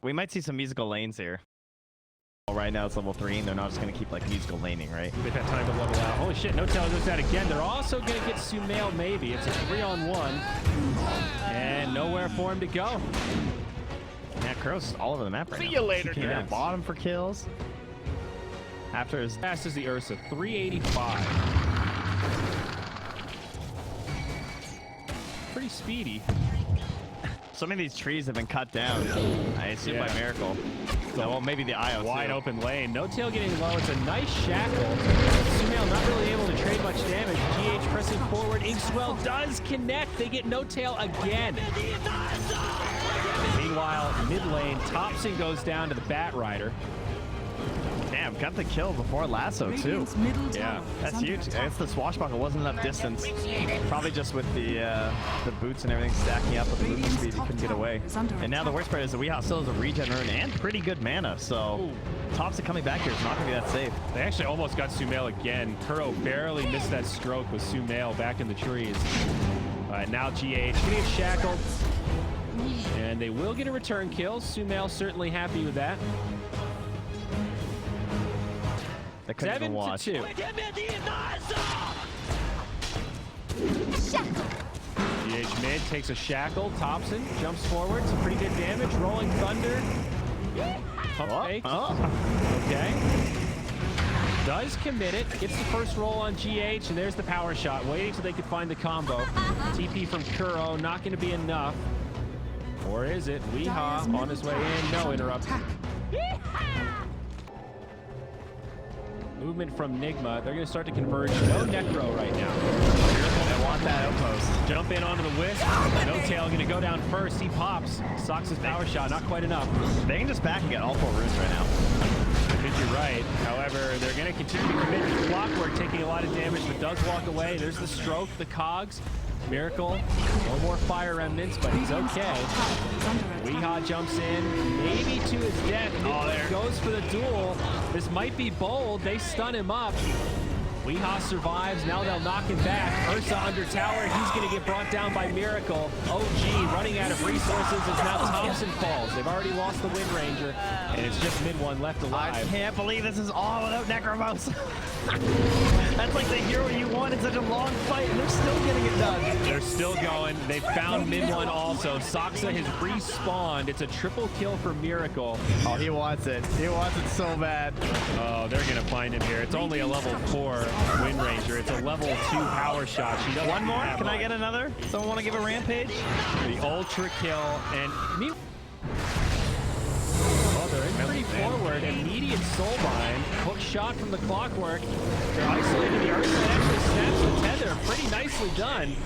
We might see some musical lanes here. Right now it's level 3, and they're not just going to keep like musical laning, right? They've had time to level out. Holy shit, No Tail goes out again. They're also going to get Sumail maybe. It's a 3-on-1. And nowhere for him to go. Yeah, Crow's all over the map right now. See you later, Yeah, bottom for kills. After his... Fast as the Ursa, 385. Pretty speedy. So many of these trees have been cut down, I assume by Miracle. So, well, maybe the IO Wide too. open lane. No Tail getting low. It's a nice shackle. Sumail not really able to trade much damage. GH pressing forward. Inkswell does connect. They get No Tail again. Meanwhile, mid lane, Topson goes down to the Bat Rider. Damn, got the kill before Lasso too. Yeah, that's huge. I guess the swashbuckle wasn't enough distance. Probably just with the boots and everything stacking up with the movement speed, he couldn't get away. And now the worst part is that Weehaw still has a regen rune and pretty good mana, so Topson coming back here is not going to be that safe. They actually almost got Sumail again. Kuro barely missed that stroke with Sumail back in the trees. Now GH gonna get shackled. And they will get a return kill. Sumail certainly happy with that. That couldn't even watch. 7-2. GH mid takes a shackle. Topson jumps forward. Some pretty good damage. Rolling Thunder. Pump fake. Okay. Does commit it. Gets the first roll on GH, and there's the power shot. Waiting so they could find the combo. TP from Kuro. Not going to be enough. Or is it? Weehaw on his way in. No interrupt. Movement from Nigma. They're going to start to converge. No Necro right now. I want that outpost. Jump in onto the Wisp. No Tail going to go down first. He pops. Socks his power shot. Not quite enough. They can just back and get all 4 runes right now. I think you're right. However, they're going to continue to commit to Clockwork, taking a lot of damage, but does walk away. There's the stroke, the cogs. Miracle. No more fire remnants, but he's okay. Weehaw jumps in, maybe to his death. There goes for the duel. This might be bold. They stun him up. Weehaw survives. Now they'll knock him back. Ursa under tower. He's going to get brought down by Miracle. OG running out of resources as now Topson falls. They've already lost the Wind Ranger, and it's just mid one left alive. I can't believe this is all without Necromos. That's like the hero you want in such a long fight, and they're still getting it done. They're still going. They found mid one also. Soxa has respawned. It's a triple kill for Miracle. Oh, he wants it. He wants it so bad. Oh, they're going to find him here. It's only a level 4 Wind Ranger. It's a level 2 power shot. She doesn't One more? Can I get another? Someone want to give a rampage? The ultra kill and they're in pretty forward. Immediate soulbind. Hook shot from the Clockwork. They're isolated the Ursa and actually snaps the tether. Pretty nicely done.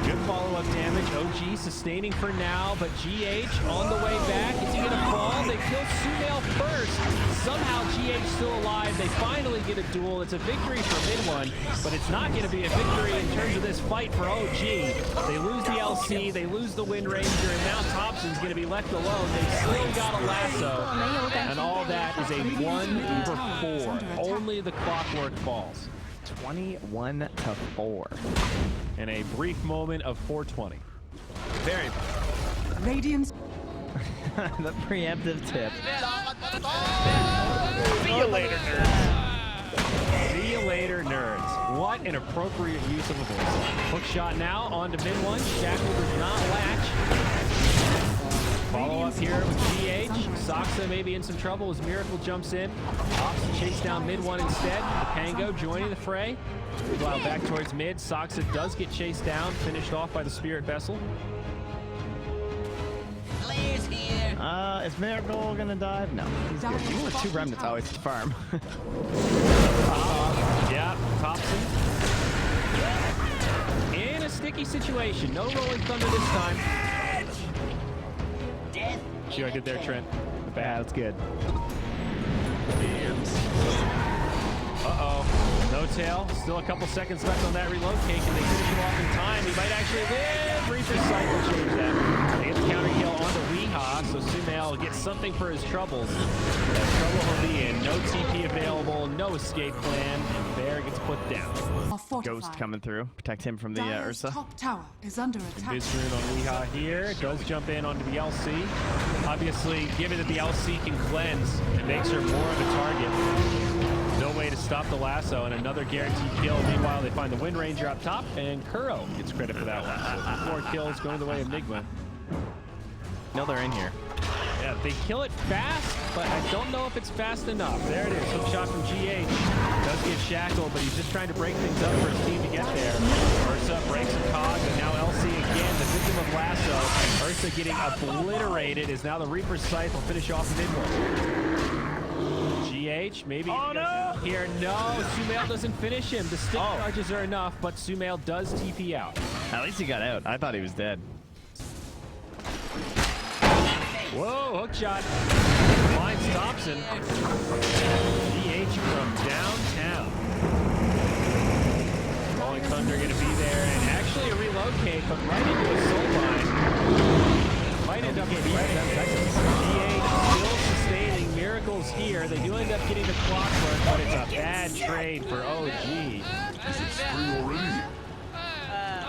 Good follow-up damage. OG sustaining for now, but GH on the way back. Is he going to fall? They kill Sumail first. Somehow GH still alive. They finally get a duel. It's a victory for mid one, but it's not going to be a victory in terms of this fight for OG. They lose the LC, they lose the Wind Ranger, and now Topson's going to be left alone. They still got a lasso, and all that is a 1-for-4. Only the Clockwork falls. 21-4. And a brief moment of 420. Very. Radiance. The preemptive tip. See you later, nerds. See you later, nerds. What an appropriate use of a voice. Hook shot now onto mid one. Shackle does not latch. Follow up here with GH. Soxa may be in some trouble as Miracle jumps in. Opts to chase down mid one instead. The Pango joining the fray. While back towards mid, Soxa does get chased down, finished off by the Spirit Vessel. Is Miracle gonna dive? No. He's good. Even with 2 remnants, always the farm. Yeah, Topson. In a sticky situation. No rolling thunder this time. See what I did there, Trent? Yeah, that's good. Uh-oh. No Tail. Still a couple seconds left on that relocate. Can they finish him off in time? He might actually live. Reaper's Sight will change that. They get the counter kill onto Weehaw, so Sumail will get something for his troubles. That trouble will be in. No TP available, no escape plan, and Bear gets put down. Ghost coming through. Protect him from the Ursa. Top tower is under attack. Visrune on Weehaw here. Does jump in onto the LC. Obviously, given that the LC can cleanse, it makes her more of a target. No way to stop the lasso, and another guaranteed kill. Meanwhile, they find the Wind Ranger up top, and Kuro gets credit for that one. So 4 kills going the way of Nigma. No, they're in here. Yeah, they kill it fast, but I don't know if it's fast enough. There it is. Hook shot from GH. Does get shackled, but he's just trying to break things up for his team to get there. Ursa breaks a cog, and now LC again, the victim of lasso. Ursa getting obliterated is now the Reaper's Scythe will finish off mid-one. GH, maybe here. No, Sumail doesn't finish him. The stick charges are enough, but Sumail does TP out. At least he got out. I thought he was dead. Whoa, hook shot. Finds Topson. GH from downtown. Rolling Thunder going to be there, and actually a relocate, but right into a soul line. Might end up getting GH still sustaining miracles here. They do end up getting the clockwork, but it's a bad trade for OG.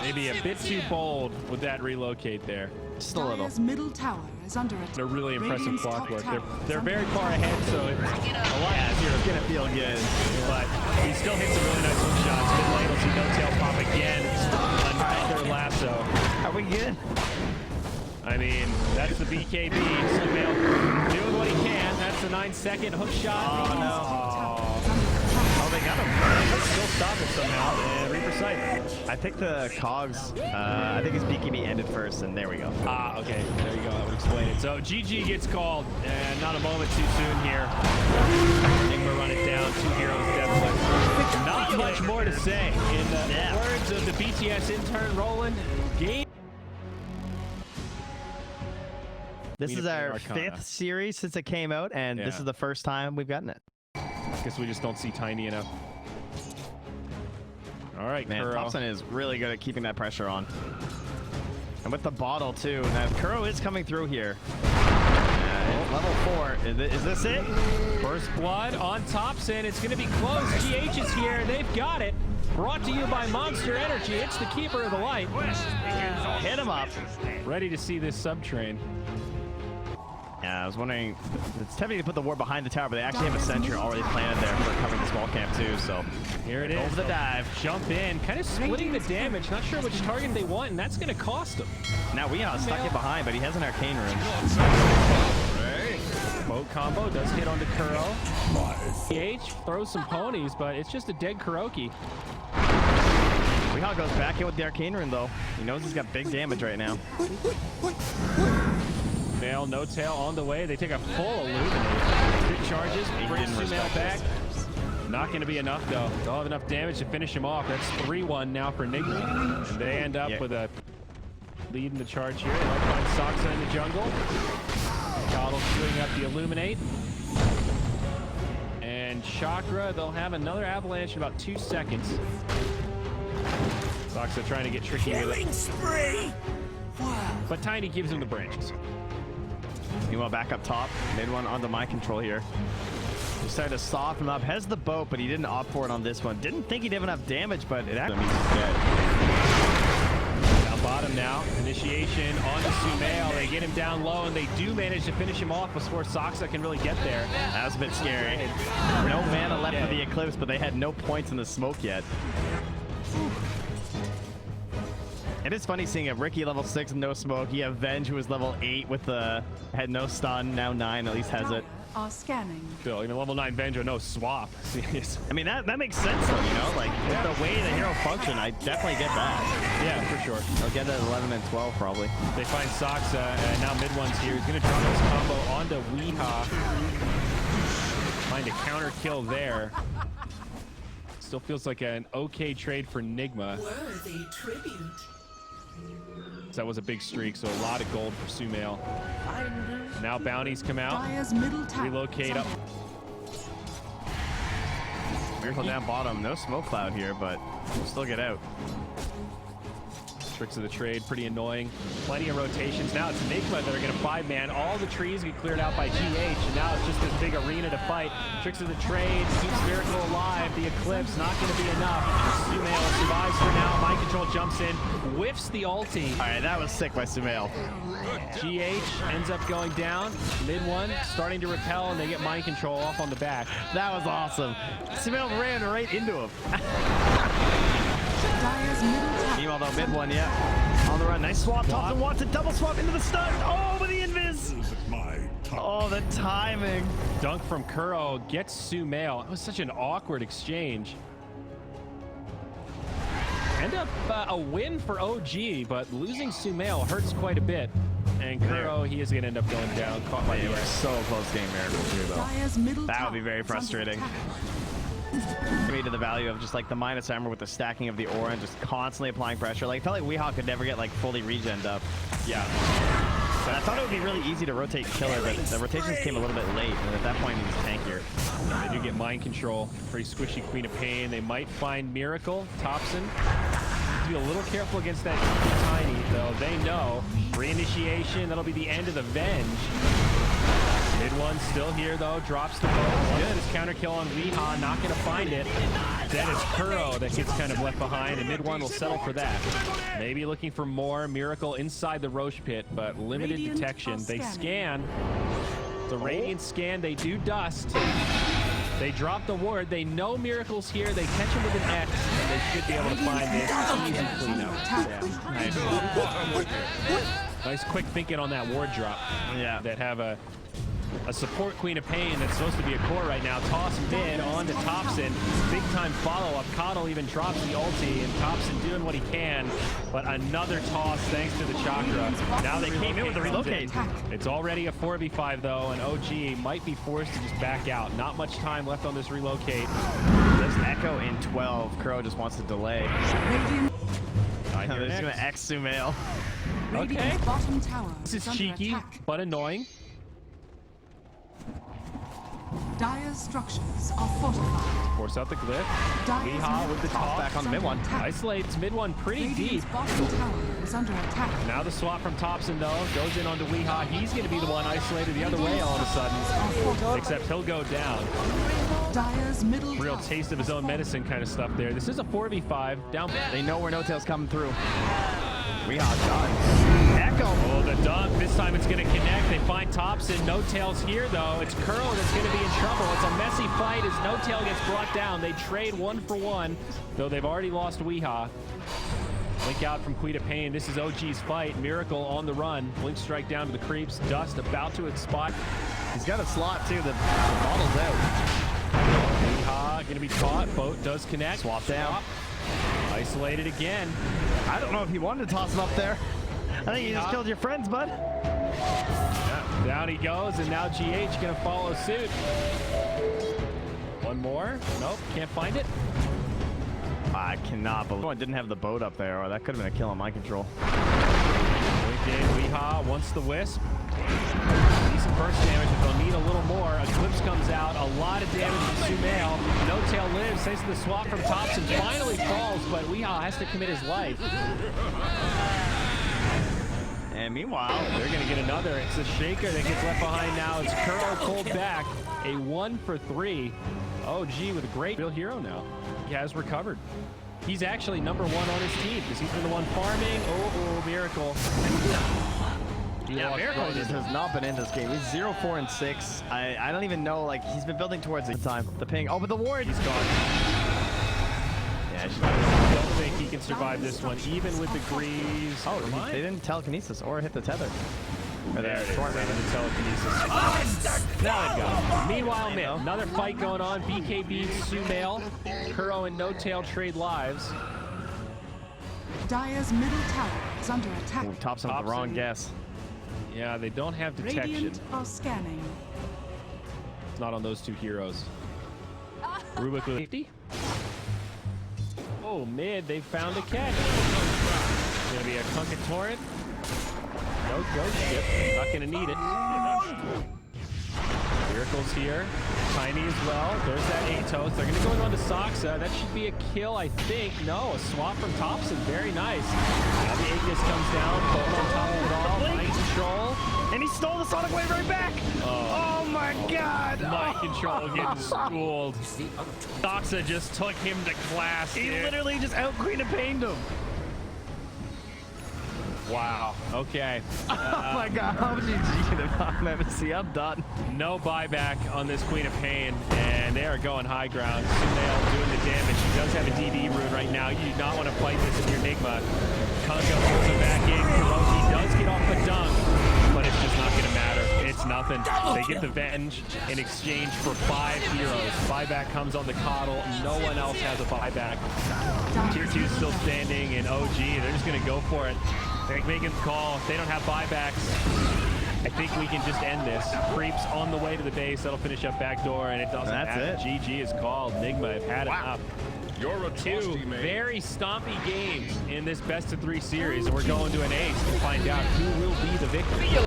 Maybe a bit too bold with that relocate there. Just a little. Middle tower is under attack. They're really impressive Radiant's clockwork. top tower They're is very under far attack. ahead, so it's a lot easier. It's gonna feel good. But he still hits some really nice hook shots. Mid lane, we'll see no tail pop again. Another lasso. Are we good? I mean, that's the BKB. Sumail doing what he can. That's the 9-second hook shot. Oh, no. Oh, they got him. Still stop it somehow. And Reaper Sight. I think the cogs, I think his BKB ended first, and there we go. Ah, okay. There you go. That would explain it. So GG gets called, and not a moment too soon here. Nigma run it down. 2 heroes definitely. Not much more to say. In the words of the BTS intern, Roland, game. This is our 5th series since it came out, and this is the first time we've gotten it. Guess we just don't see Tiny enough. All right, man, Kuro. Topson is really good at keeping that pressure on. And with the bottle, too. Now, Kuro is coming through here. Level 4. Is this it? First blood on Topson. It's going to be close. GH is here. They've got it. Brought to you by Monster Energy. It's the Keeper of the Light. Hit him up. Ready to see this sub-train. Yeah, I was wondering, it's tempting to put the ward behind the tower, but they actually have a sentry already planted there for covering the small camp too, so here it is. Over the dive. Jump in, kind of splitting the damage. Not sure which target they want, and that's going to cost them. Now Weehaw stuck it behind, but he has an arcane rune. Boat combo does hit onto Kuro. PH throws some ponies, but it's just a dead Kuroki. Weehaw goes back in with the arcane rune though. He knows he's got big damage right now. Sumail, no tail on the way. They take a full illuminate. Big charges, brings Sumail back. Not going to be enough though. They'll have enough damage to finish him off. That's 3-1 now for Nigma. And they end up with a lead in the charge here. They might find Soxa in the jungle. Coddle queuing up the illuminate. And Chakra, they'll have another avalanche in about 2 seconds. Soxa trying to get tricky with it. Spree! But Tiny gives him the branches. Meanwhile, back up top. Mid one onto my control here. He started to soften up. Has the boat, but he didn't opt for it on this one. Didn't think he'd have enough damage, but it actually means he's dead. Down bottom now. Initiation onto Sumail. They get him down low, and they do manage to finish him off before Soxa can really get there. That was a bit scary. No mana left for the Eclipse, but they had no points in the smoke yet. It is funny seeing a Ricky level 6 no smoke. You have Venge, who was level 8 with the had no stun, now 9 at least has it. Are scanning. Still, even level 9 Venjo, no swap. I mean, that makes sense though, you know? Like, with the way the hero function, I definitely get that. Yeah, for sure. They'll get it at 11 and 12 probably. They find Soxa, and now mid one's here. He's going to drop his combo onto Weehaw. Find a counter kill there. Still feels like an okay trade for Nigma. Worthy tribute. That was a big streak, so a lot of gold for Sumail. Now bounties come out. Dire's middle tower Relocate up. Miracle down bottom. No smoke cloud here, but we'll still get out. Tricks of the trade, pretty annoying. Plenty of rotations. Now it's Nigma that are going to 5-man. All the trees get cleared out by GH, and now it's just this big arena to fight. Tricks of the trade keeps Miracle alive. The Eclipse not going to be enough. Sumail survives for now. Mind Control jumps in, whiffs the ulti. All right, that was sick by Sumail. GH ends up going down. Mid one starting to repel, and they get Mind Control off on the back. That was awesome. Sumail ran right into him. Dire's middle tower. Meanwhile, though, mid one, yeah. On the run. Nice swap. Topson wants a double swap into the stun. Oh, with the invis. Oh, the timing. Dunk from Kuro gets Sumail. It was such an awkward exchange. End up a win for OG, but losing Sumail hurts quite a bit. And Kuro, he is going to end up going down. Caught by the air. So close game Miracle too, though. Dire's middle That tower would be very is under frustrating. attack. Me to the value of just like the minus armor with the stacking of the aura and just constantly applying pressure. Like, I felt like Weehaw could never get like fully regened up. Yeah. But I thought it would be really easy to rotate Killer, but the rotations came a little bit late, and at that point he was tankier. They do get Mind Control. Pretty squishy Queen of Pain. They might find Miracle. Topson. Be a little careful against that Tiny, though. They know. Reinitiation. That'll be the end of the Venge. Mid one still here, though. Drops the bow. Good. His counter kill on Weehaw. Not going to find it. Then it's Kuro that gets kind of left behind, and mid one will settle for that. Maybe looking for more Miracle inside the Roche pit, but limited Radiant detection. They scanning. scan. The Radiant scan. They do dust. They drop the ward. They know Miracle's here. They catch him with an X, and they should be able to find this easy cleanup. Yeah. Nice quick thinking on that ward drop. Yeah. That have a support Queen of Pain that's supposed to be a core right now. Toss mid on to Topson. Big time follow-up. Coddle even drops the ulti, and Topson doing what he can. But another toss thanks to the chakra. Now they came in with the relocate. It's already a 4v5 though, and OG might be forced to just back out. Not much time left on this relocate. There's Echo in 12. Kuro just wants to delay. Radiant, They're just going to X Sumail. Okay. Radiant's bottom tower This is under cheeky, attack. but annoying. Dire's structures are fortified. Force out the glyph. Dire's Weehaw middle with the tower toss. back on is mid under one. attack. Isolates mid one pretty deep. Radiant's bottom tower is under attack. Now the swap from Topson though goes in onto Weehaw. He's going to be the one isolated the other way all of a sudden. Except he'll go down. Dire's middle Real tower taste of his own medicine kind of stuff there. This is a 4v5 down. They know where No Tail's coming through. Weehaw done. Echo. Oh, the dunk. This time it's going to connect. They find Topson. No Tail's here though. It's Kuro that's going to be in trouble. It's a messy fight as No Tail gets brought down. They trade 1-for-1, though they've already lost Weehaw. Blink out from Queen of Pain. This is OG's fight. Miracle on the run. Blink strike down to the creeps. Dust about to spot. He's got a slot too. The bottle's out. Weehaw going to be caught. Boat does connect. Swap down. Isolated again. I don't know if he wanted to toss him up there. I think you just killed your friends, bud. Yeah, down he goes, and now GH going to follow suit. One more. Nope, can't find it. I cannot believe I didn't have the boat up there, or that could have been a kill on Mind Control. Weehaw wants the wisp. Decent burst damage, but they'll need a little more. Eclipse comes out. A lot of damage from Sumail. No Tail lives thanks to the swap from Topson. Finally falls, but Weehaw has to commit his life. And meanwhile, They're going to get another. It's the Shaker that gets left behind now. It's Kuro pulled back. A 1-for-3. OG with a great real hero now. He has recovered. He's actually #1 on his team because he's been the one farming. Oh, Miracle. yeah, Miracle just has not been in this game. He's 0-4-6. I don't even know, like, he's been building towards the time. The ping. Oh, but the ward. He's gone. Yeah, I don't think he can survive this one, even with the Greaves. oh, they didn't telekinesis or hit the tether. Or There the it is. short Seven range. telekinesis. Now they've got it. Meanwhile, mid. Another fight going on. BKB, Sumail, Kuro, and No Tail trade lives. Dire's middle tower is under attack. Ooh, Topson with the wrong Topson. guess. Yeah, they don't have detection. Radiant are scanning. It's not on those two heroes. Rubik with 50. Oh, mid, they found a catch. It's going to be a Kunkka Torrent. No ghost ship. Not going to need it. Miracle's kills here. Tiny as well. There's that Atos. They're going to go in on to Saksa. That should be a kill, I think. No, a swap from Topson. Very nice. Now the Aegis comes down. Both on top of it all. Mind control. And he stole the Sonic Wave right back. Oh my God. Mind control getting schooled. Saksa just took him to class. He dude. literally just out Queen of Pained him. Wow. Okay. Oh my God. How did you get him on MC? I'm done. No buyback on this Queen of Pain, and they are going high ground. Sumail doing the damage. He does have a DD rune right now. You do not want to fight this if you're Nigma. Kanka pulls him back in. Kuroki does get off the dunk, but it's just not going to matter. It's nothing. They get the Venge in exchange for 5 heroes. Buyback comes on the Coddle. No one else has a buyback. Tier 2 is still standing, and OG, they're just going to go for it. They're making the call. If they don't have buybacks, I think we can just end this. Creeps on the way to the base. That'll finish up backdoor, and it doesn't matter. GG is called. Nigma have had enough. You're a 2 very stompy games in this best-of-3 series, and we're going to an ace to find out who will be the victor.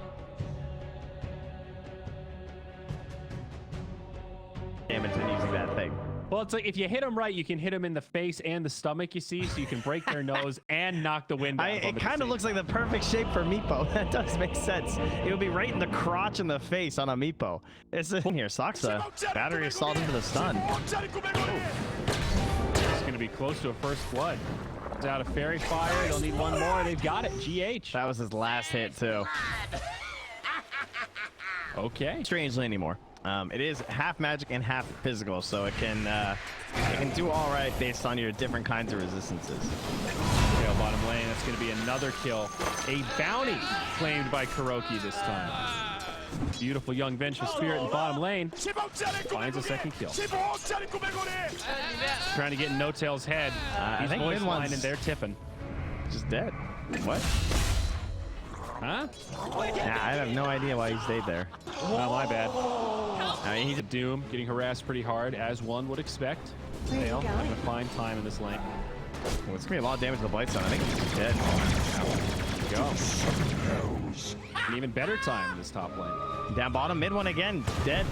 Damage in using that thing. Well, it's like if you hit them right, you can hit them in the face and the stomach, you see, so you can break their nose and knock the wind out of them. It kind of looks like the perfect shape for Meepo. That does make sense. It would be right in the crotch and the face on a Meepo. It's in here. Saksa. Battery assault into the stun. It's going to be close to a first blood. It's out of Fairy Fire. They'll need one more. They've got it. GH. That was his last hit, too. Okay. Strangely anymore. It is half magic and half physical, so it can do all right based on your different kinds of resistances. Tail bottom lane, that's going to be another kill. A bounty claimed by Kuroki this time. Beautiful young Venge with Spirit in bottom lane. Finds a second kill. Trying to get in No Tail's head. I He's think voice mid line one's and they're tipping. just dead. What? Huh? Yeah, I have no idea why he stayed there. Not my bad. I mean, he's Doom getting harassed pretty hard, as one would expect. Tail, not going to find time in this lane. well, it's gonna be a lot of damage to the Blight Stone. I think he's dead. There you go. An even better time in this top lane. Down bottom, mid one again, dead.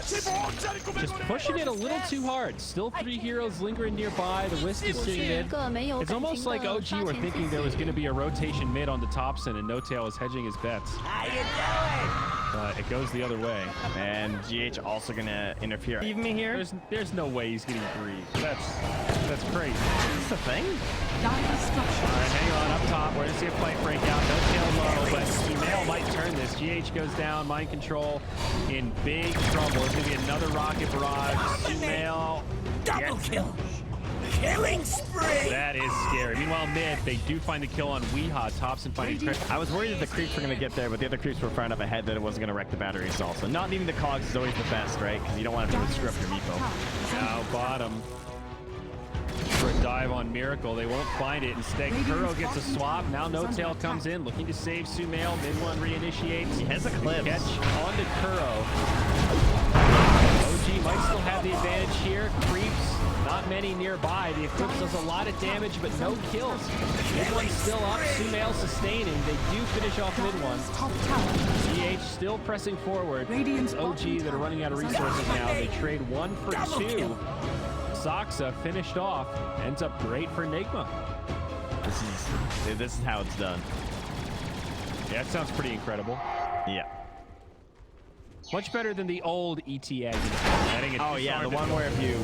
Just pushing it a little too hard. Still 3 heroes lingering nearby. The Wisp is sitting mid. It's almost like OG were thinking there was going to be a rotation mid on the Topson, and No Tail was hedging his bets. It goes the other way. And GH also gonna interfere. Leave me here. There's no way he's getting grieved. That's crazy. Is this a thing? All right, hang on up top. We're gonna see a fight break out. No Tail low, but Sumail might turn this. GH goes down. Mind control in big trouble. It's gonna be another rocket barrage. Sumail. Double kill. Killing spree. That is scary. Meanwhile, mid, they do find the kill on Weehaw. Topson finding crit. I was worried that the creeps were going to get there, but the other creeps were far enough ahead that it wasn't going to wreck the battery assault. So not needing the cogs is always the best, right? Because you don't want to really screw up your Meepo. Now bottom for a dive on Miracle. They won't find it. Instead, Kuro gets a swap. Now No Tail comes in, looking to save Sumail. Mid one reinitiates. He has a clip. Catch onto Kuro. OG might still have the advantage here. Creeps. Not many nearby. The Eclipse does a lot of damage, but no kills. Mid one's still up. Sumail sustaining. They do finish off mid one. GH still pressing forward. It's OG that are running out of resources now. They trade 1 for 2. Saksa finished off. Ends up great for Nigma. This is how it's done. Yeah, that sounds pretty incredible. Yeah. Much better than the old ETA. Oh yeah, the one where if you.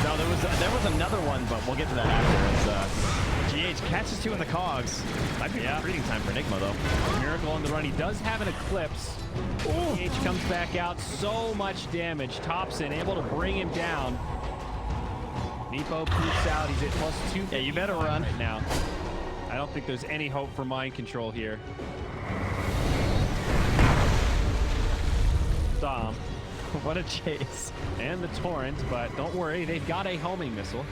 No, there was another one, but we'll get to that after. GH catches 2 in the cogs. Might be retreating time for Nigma though. Miracle on the run. He does have an Eclipse. GH comes back out. So much damage. Topson able to bring him down. Meepo peeks out. He's at +2. Yeah, you better run right now. I don't think there's any hope for mind control here. Dom. What a chase. And the Torrent, but don't worry, they've got a homing missile.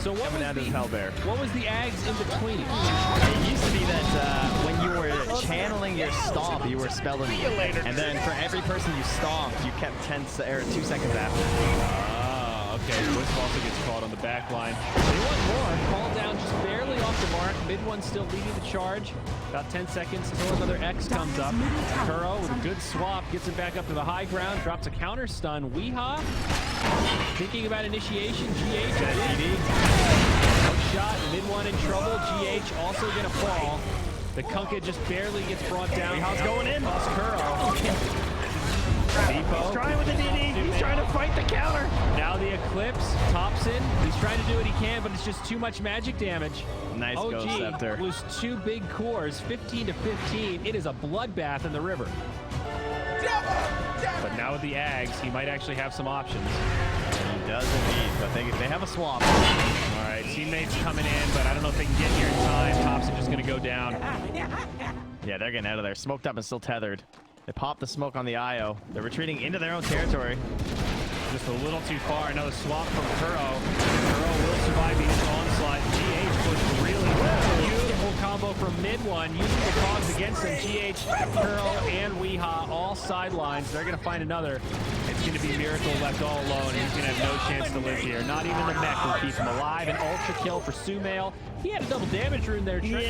So what Coming was out the of Hellbear. What was the Ags in between? It used to be that when you were channeling your stomp, you were spelling, and then for every person you stomped, you kept 2 seconds after. Okay, Wisp also gets caught on the back line. They want more. Call down just barely off the mark. Mid one still leading the charge. About 10 seconds until another X comes up. Kuro with a good swap gets it back up to the high ground. Drops a counter stun. Weehaw thinking about initiation. GH at DD. Hook shot. Mid one in trouble. GH also gonna fall. The Kunkka just barely gets brought down. Weehaw's going in. Lost Kuro. He's trying with the DD. He's trying to fight the counter. Now the Eclipse, Topson. He's trying to do what he can, but it's just too much magic damage. Nice Ghost Scepter. Lose 2 big cores, 15 to 15. It is a bloodbath in the river. But now with the Ags, he might actually have some options. He does indeed, but they have a swap. All right, teammates coming in, but I don't know if they can get here in time. Topson just going to go down. Yeah, they're getting out of there. Smoked up and still tethered. They popped the smoke on the IO. They're retreating into their own territory. Just a little too far. Another swap from Kuro. Kuro will survive the onslaught. GH pushed really well. Beautiful combo from mid one. Using the cogs against him. GH, Kuro, and Weehaw all sidelines. They're going to find another. It's going to be Miracle left all alone. He's going to have no chance to live here. Not even the mech will keep him alive. An ultra kill for Sumail. He had a double damage rune there, Trent.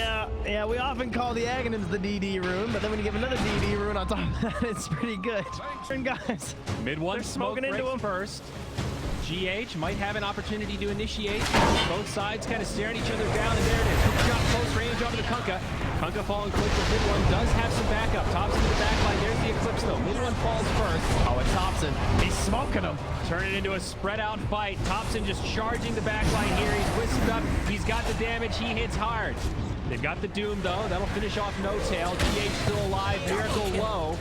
Yeah, we often call the Aghanims the DD rune, but then when you give another DD rune on top of that, it's pretty good. And guys, mid one smoke into him first. GH might have an opportunity to initiate. Both sides kind of staring each other down, and there it is. Hook shot close range onto the Kunkka. Kunkka falling quick, but mid one does have some backup. Topson to the back line. There's the Eclipse though. Mid one falls first. oh, it's Topson. He's smoking him. Turn it into a spread out fight. Topson just charging the back line here. He's whisked up. He's got the damage. He hits hard. They've got the Doom though. That'll finish off No Tail. GH still alive. Miracle low.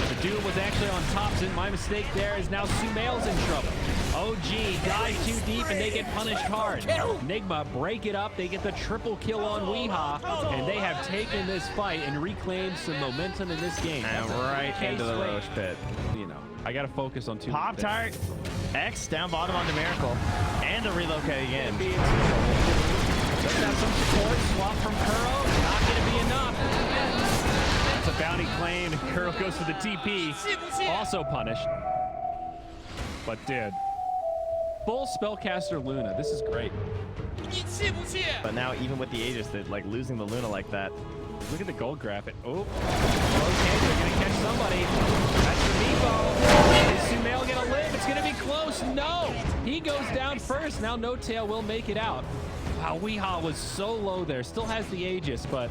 The Doom was actually on Topson. My mistake there is now Sumail's in trouble. OG dives too deep and they get punished hard. Nigma break it up. They get the triple kill on Weehaw, and they have taken this fight and reclaimed some momentum in this game. And right into the Roche pit. You know, I got to focus on 2. Pop-Tart, X down bottom onto Miracle, and a relocate again. Does have some support. Swap from Kuro. Not going to be enough. It's a bounty claim. Kuro goes to the TP. Also punished. But dude, full Spellcaster Luna. This is great. But now even with the Aegis, they're like losing the Luna like that. Look at the gold graphic. Oh, okay, they're going to catch somebody. That's for Nepo. Is Sumail going to live? It's going to be close. No! He goes down first. Now No Tail will make it out. Wow, Weehaw was so low there. Still has the Aegis, but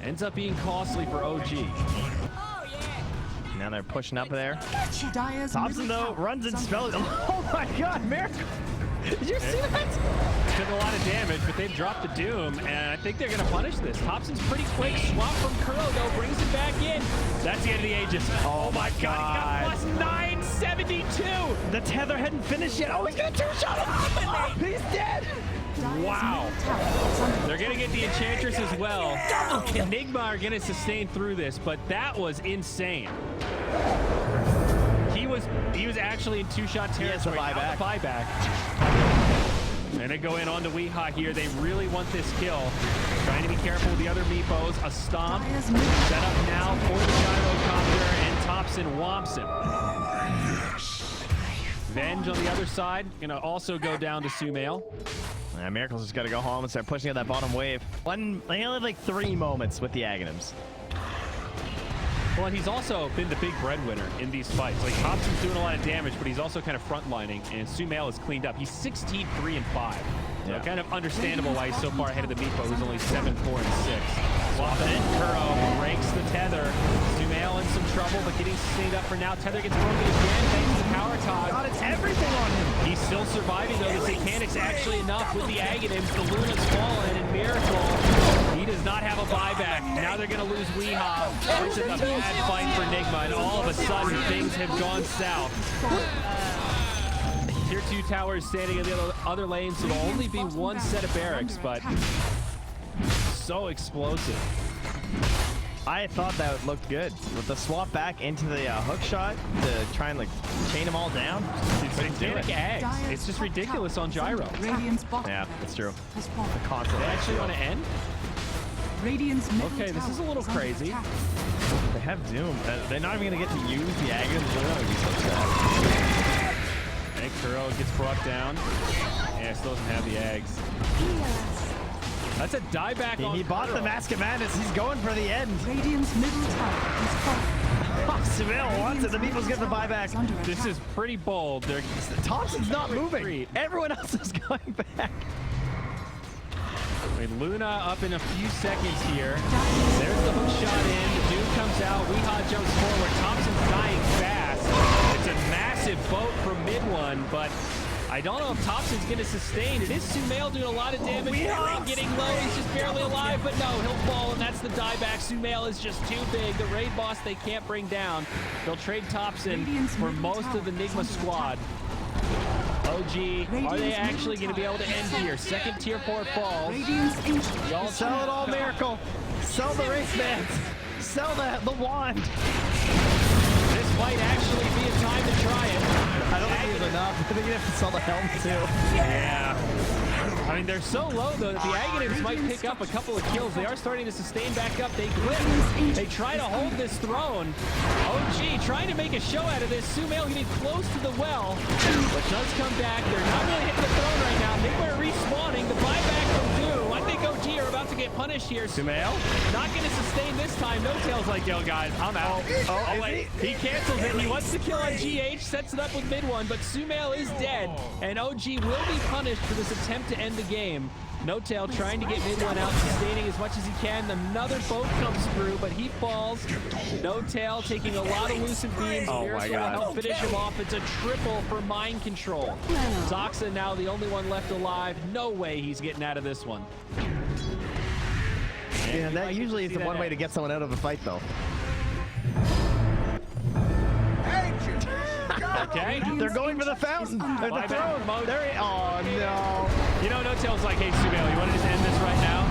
ends up being costly for OG. Now they're pushing up there. Topson though runs and spells. Oh my god, Miracle! Did you see that? Took a lot of damage, but they've dropped the Doom, and I think they're going to punish this. Topson's pretty quick. Swap from Kuro, though, brings it back in. That's the end of the Aegis. Oh my god, he got plus 972! The tether hadn't finished yet. Oh, he's gonna two-shot him! He's dead! Wow. They're going to get the Enchantress as well. Nigma are going to sustain through this, but that was insane. He was actually in 2-shot territory. Buyback. Buyback. And they go in on the Weehaw here. They really want this kill. Trying to be careful with the other Meepos. A stomp. Set up now for the Gyrocopter, and Topson whomps him. Venge on the other side. Gonna also go down to Sumail. Miracle's just got to go home and start pushing at that bottom wave. They only have like 3 moments with the Aghanims. Well, and he's also been the big breadwinner in these fights. Like, Topson's doing a lot of damage, but he's also kind of frontlining, and Sumail is cleaned up. He's 16, 3, and 5. So kind of understandable why he's so far ahead of the Meepo, who's only 7, 4, and 6. Swapping in, Kuro breaks the tether. Sumail in some trouble, but getting sustained up for now. Tether gets broken again thanks to the power tog. God, it's everything on him. He's still surviving, though. The Sacanic's actually enough with the Aghanims. The Luna's fallen, and Miracle, he does not have a buyback. Now they're going to lose Weehaw. It's a bad fight for Nigma, and all of a sudden, things have gone south. Tier 2 towers standing in the other lane, so it'll only be 1 set of barracks, but so explosive. I thought that looked good with the swap back into the hook shot to try and like chain them all down. Satanic Ags. It's just ridiculous on Gyro. Yeah, it's true. The console. They actually want to end? Okay, this is a little crazy. They have Doom. They're not even going to get to use the Aghanims. They're going to be so sad. Okay, Kuro gets brought down. Yeah, still doesn't have the eggs. That's a dieback on He bought Kuro. the Mask of Madness. He's going for the end. Radiant's middle tower is falling. Oh, Sumail wants it. The Meeple's getting the buyback. Is under This attack. is pretty bold. They're Topson's not moving. retreat. Everyone else is going back. I mean, Luna up in a few seconds here. There's the hook shot in. The dude comes out. Weehaw jumps forward. Thompson's dying fast. It's a massive boat from mid one, but I don't know if Topson's going to sustain. It is Sumail doing a lot of damage. Weehaw getting low. He's just barely alive, but no, he'll fall, and that's the dieback. Sumail is just too big. The raid boss they can't bring down. They'll trade Topson for most of the Nigma squad. OG, are they actually going to be able to end here? Second tier 4 falls. Radiant's ancient Y'all Sell it all, Miracle. Sell the race bands. Sell the wand. This might actually be a time to try it. I don't think it's enough. I think you have to sell the helm too. Yeah. I mean, they're so low, though, that the Aghanims might pick up a couple of kills. They are starting to sustain back up. They clip. They try to hold this throne. OG trying to make a show out of this. Sumail getting close to the well, but does come back. They're not really hitting the throne right now. Nigma are respawning. The buyback from Doom. I think OG are about to get punished here. Sumail? Not going to sustain this time. No Tail's like, yo, guys, I'm out. Oh, wait. He cancels it. He wants to kill on GH, sets it up with mid one, but Sumail is dead, and OG will be punished for this attempt to end the game. No Tail trying to get mid one out, sustaining as much as he can. Another boat comes through, but he falls. No Tail taking a lot of lucid beams. Oh Miracle my will God. help finish him off. It's a triple for mind control. Zoxa now the only one left alive. No way he's getting out of this one. Yeah, we might that get usually to is see the that one way end. to get someone out of a fight, though. Okay. They're going for the fountain. They're the Buyback throne. promote. Oh, no. You know, No Tail's like, hey, Sumail, you want to just end this right now?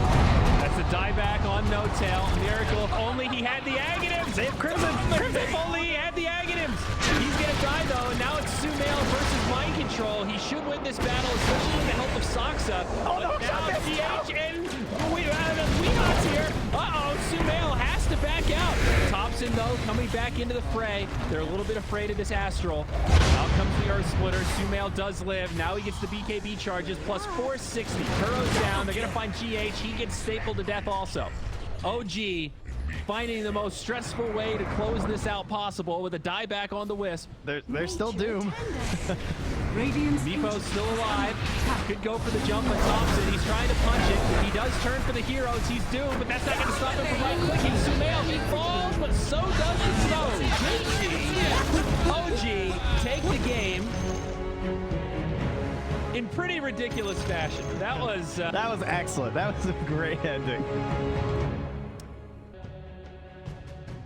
That's the dieback on No Tail. Miracle, if only he had the Aghanims. They have Crimson. If only he had the Aghanims. He's going to die, though, and now it's Sumail versus Mind Control. He should win this battle, especially with the help of Soxa. Oh, no, But now Soxa's GH and Weeha's here. Uh-oh, Sumail has to back out. Topson, though, coming back into the fray. They're a little bit afraid of this Astral. Out comes the Earth Splitter. Sumail does live. Now he gets the BKB charges, plus 460. Kuro's down. They're going to find GH. He gets stapled to death also. OG finding the most stressful way to close this out possible with a dieback on the Wisp. They're still Doom. Radiant's Meepo's still alive. Could go for the jump on Topson. He's trying to punch it. He does turn for the heroes. He's doomed, but that's not going to stop him from right-clicking. Sumail, he falls, but so does the Snow. OG take the game in pretty ridiculous fashion. That was That was excellent. That was a great ending.